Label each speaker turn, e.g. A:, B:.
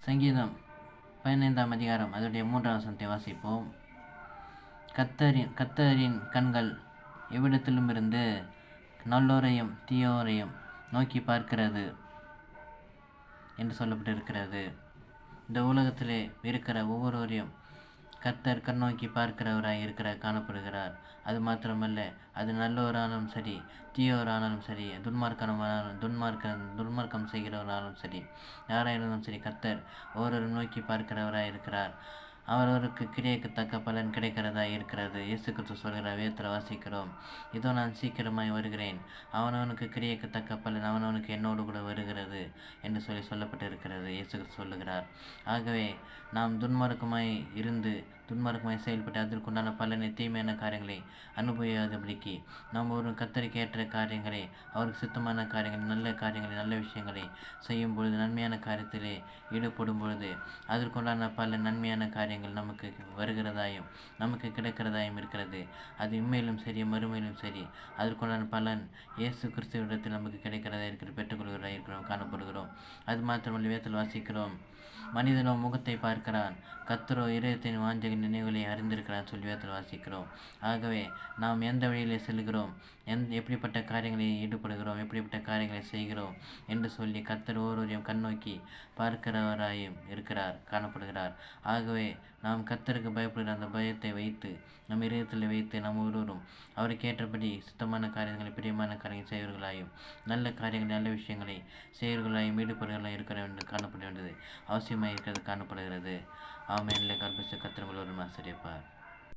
A: சங்கீதம் 15ஆம் அதிகாரம் அதனுடைய 3ஆம் வசனத்தை வாசிப்போம். கர்த்தரின் கண்கள் எவ்விடத்திலும் இருந்து நல்லோரையும் தீயோரையும் நோக்கி பார்க்கிறது என்று சொல்லப்பட்டிருக்கிறது. இந்த உலகத்திலே இருக்கிற ஒவ்வொருவரையும் கர்த்தர் கண்ணோக்கி பார்க்கிறவராய் காணப்படுகிறார். அது மாத்திரமல்ல, அது நல்லோரானாலும் சரி, தீயோரானாலும் சரி, துன்மார்க்கம் செய்கிறவரானாலும் சரி, யாராயிருந்தாலும் சரி, கர்த்தர் ஒவ்வொருவரும் நோக்கி பார்க்கிறவராய் இருக்கிறார். அவரவருக்கு கிரியைக்கு தக்க பலன் கிடைக்கிறதா இருக்கிறது. இயேசு கிறிஸ்து சொல்கிறார், வேதத்தில் வாசிக்கிறோம், இதோ நான் சீக்கிரமாய் வருகிறேன், அவனவனுக்கு கிரியைக்கு தக்க பலன் அவனவனுக்கு என்னோடு கூட வருகிறது என்று சொல்லப்பட்டு இருக்கிறது. இயேசு கிறிஸ்து சொல்லுகிறார். ஆகவே நாம் துன்மார்க்கமாய் இருந்து துன்மார்க்கமாய் செயல்பட்டு அதற்குண்டான பலனை தீமையான காரியங்களை அனுபவியாதபடிக்கு நாம் ஒரு கர்த்தருக்கு ஏற்ற காரியங்களை, அவருக்கு சுத்தமான காரியங்களை, நல்ல காரியங்களை, நல்ல விஷயங்களை செய்யும் பொழுது, நன்மையான காரியத்திலே ஈடுபடும் பொழுது அதற்குண்டான பல நன்மையான காரியங்கள் நமக்கு வருகிறதாயும் நமக்கு கிடைக்கிறதாயும் இருக்கிறது. அது இம்மையிலும் சரி மறுமையிலும் சரி அதற்குண்டான பலன் இயேசு கிறிஸ்துவிடத்தில் நமக்கு கிடைக்கிறதா பெற்றுக்கொள்கிறதா இருக்கிறோம் காணப்படுகிறோம். அது மாத்திரமல்ல, வேதத்தில் வாசிக்கிறோம், மனிதனோ முகத்தை பார்க்கிறான், கர்த்தரோ இதயத்தின் வாஞ்சை நினைவுகளை அறிந்திருக்கிறான் சொல்லி வேதத்தில் வாசிக்கிறோம். ஆகவே நாம் எந்த வழியிலே செல்கிறோம், எப்படிப்பட்ட காரியங்களை ஈடுபடுகிறோம், எப்படிப்பட்ட காரியங்களை செய்கிறோம் என்று சொல்லி கர்த்தர் ஒவ்வொருவரையும் கண்ணோக்கி பார்க்கிறவராயும் காணப்படுகிறார். ஆகவே நாம் கர்த்தருக்கு பயப்படுகிற அந்த பயத்தை வைத்து நம் இதயத்தில் வைத்து நாம் ஒருவரும் அவருக்கு ஏற்றபடி சுத்தமான காரியங்களை, பிரியமான காரியங்களை செய்வர்களாயும், நல்ல காரியங்களை, நல்ல விஷயங்களை செய்வர்களாயும் ஈடுபடுகளாயும் இருக்கிற வேண்டும் காணப்பட வேண்டியது அவசியமாக இருக்கிறது காணப்படுகிறது. ஆமென். கர்த்தர் உங்களோடு ஆசீர்வதிப்பார்.